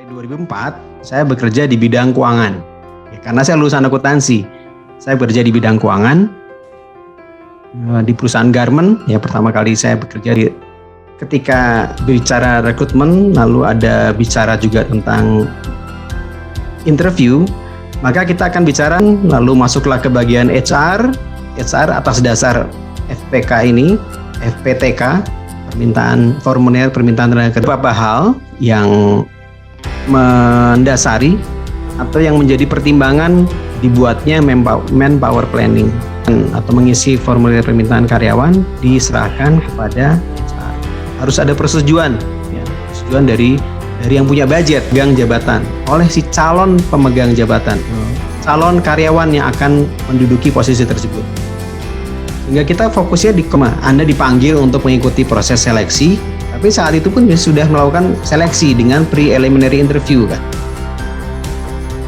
2004 saya bekerja di bidang keuangan. Ya, karena saya lulusan akuntansi, saya bekerja di bidang keuangan di perusahaan garment. Ya, pertama kali saya bekerja ketika bicara rekrutmen, lalu ada bicara juga tentang interview, maka kita akan bicara, lalu masuklah ke bagian HR atas dasar FPK ini, FPTK, formulir permintaan tenaga kerja. Beberapa hal yang mendasari atau yang menjadi pertimbangan dibuatnya manpower planning atau mengisi formulir permintaan karyawan diserahkan kepada HR. Harus ada persetujuan, ya, persetujuan dari yang punya budget, pemegang jabatan, oleh si calon pemegang jabatan, calon karyawan yang akan menduduki posisi tersebut. Sehingga kita fokusnya di Anda dipanggil untuk mengikuti proses seleksi, tapi saat itu pun sudah melakukan seleksi dengan preliminary interview kan.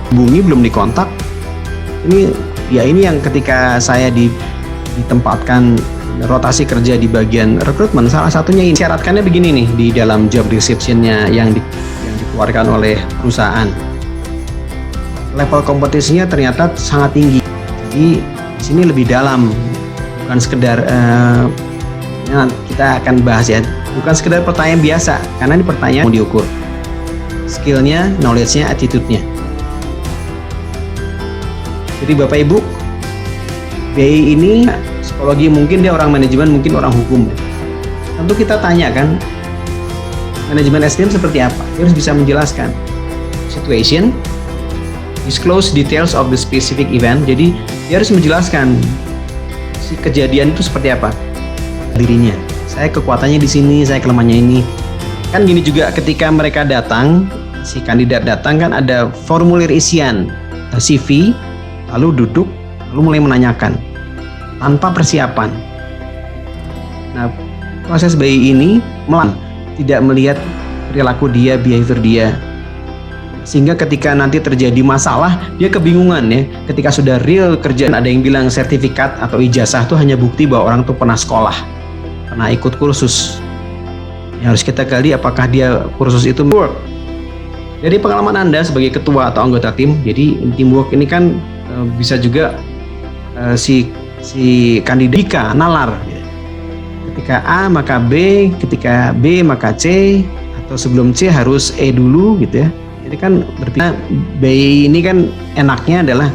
Hubungi belum dikontak. Ini yang ketika saya ditempatkan rotasi kerja di bagian rekrutmen, salah satunya ini syaratkannya begini nih di dalam job description-nya yang dikeluarkan oleh perusahaan. Level kompetisinya ternyata sangat tinggi. Jadi di sini lebih dalam, bukan sekedar kita akan bahas ya, bukan sekedar pertanyaan biasa, karena ini pertanyaan mau diukur skillnya, knowledge-nya, attitude-nya. Jadi Bapak Ibu, BI ini psikologi, mungkin dia orang manajemen, mungkin orang hukum. Tentu kita tanya kan, manajemen SDM seperti apa? Dia harus bisa menjelaskan situation, disclose details of the specific event. Jadi dia harus menjelaskan si kejadian itu seperti apa dirinya. Saya kekuatannya di sini, saya kelemahannya ini. Kan gini juga ketika mereka datang, si kandidat datang kan ada formulir isian CV, lalu duduk, lalu mulai menanyakan tanpa persiapan. Nah, proses BI ini tidak melihat perilaku dia, behavior dia, sehingga ketika nanti terjadi masalah dia kebingungan ya. Ketika sudah real kerjaan, ada yang bilang sertifikat atau ijazah itu hanya bukti bahwa orang tuh pernah sekolah, pernah ikut kursus. Yang harus kita gali apakah dia kursus itu work. Dari pengalaman Anda sebagai ketua atau anggota tim, jadi teamwork ini kan bisa juga si kandidat nalar. Ketika A maka B, ketika B maka C, atau sebelum C harus E dulu gitu ya. Jadi kan berpikir BI ini kan enaknya adalah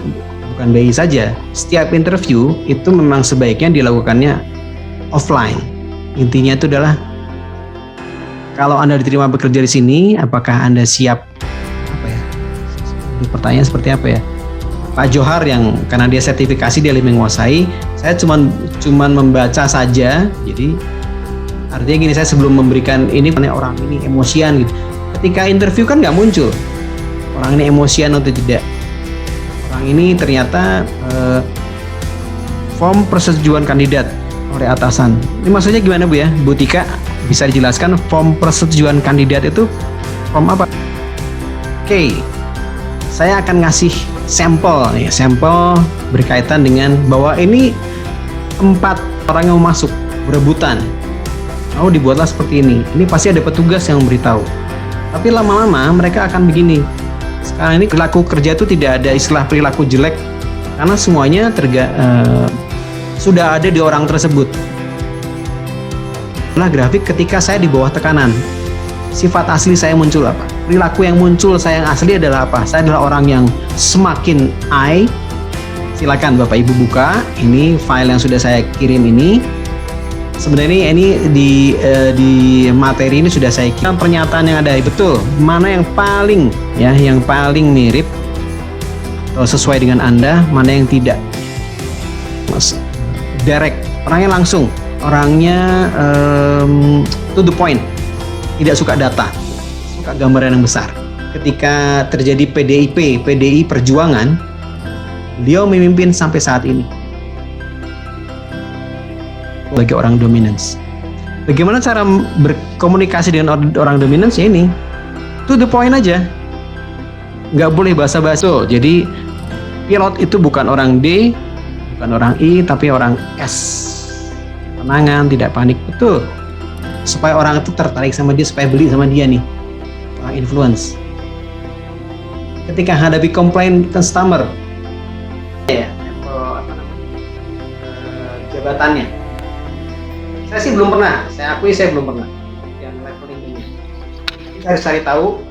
bukan BI saja. Setiap interview itu memang sebaiknya dilakukannya offline. Intinya itu adalah kalau Anda diterima bekerja di sini, apakah Anda siap? Pertanyaan seperti apa ya? Pak Johar yang karena dia sertifikasi dia lebih menguasai, saya cuman membaca saja. Jadi artinya gini, saya sebelum memberikan ini orang ini emosian gitu. Ketika interview kan nggak muncul orang ini emosian atau tidak. Orang ini ternyata form persetujuan kandidat oleh atasan. Ini maksudnya gimana Bu ya? Bu Tika bisa dijelaskan form persetujuan kandidat itu form apa? Oke. Saya akan ngasih sampel berkaitan dengan bahwa ini 4 orang yang mau masuk berebutan. Lalu dibuatlah seperti ini. Ini pasti ada petugas yang memberitahu. Tapi lama-lama mereka akan begini. Sekarang ini perilaku kerja itu tidak ada istilah perilaku jelek, karena semuanya sudah ada di orang tersebut. Nah, grafik ketika saya di bawah tekanan, sifat asli saya muncul apa? Perilaku yang muncul saya yang asli adalah apa? Saya adalah orang yang semakin silakan Bapak Ibu buka. Ini file yang sudah saya kirim ini. Sebenarnya ini di materi ini sudah saya kirim pernyataan yang ada. Betul. Mana yang paling mirip atau sesuai dengan Anda, mana yang tidak. Direct, orangnya langsung, orangnya to the point. Tidak suka data, suka gambaran yang besar. Ketika terjadi PDI Perjuangan, beliau memimpin sampai saat ini sebagai orang dominance. Bagaimana cara berkomunikasi dengan orang dominance? Ya ini, to the point aja, nggak boleh basa-basi. Jadi pilot itu bukan orang D, bukan orang I, tapi orang S. Tenangan, tidak panik, betul. Supaya orang itu tertarik sama dia, supaya beli sama dia nih, orang influence. ketika hadapi komplain customer, ya, level apa namanya, jabatannya. Saya sih belum pernah, saya akui saya belum pernah yang leveling ini. Kita harus cari tahu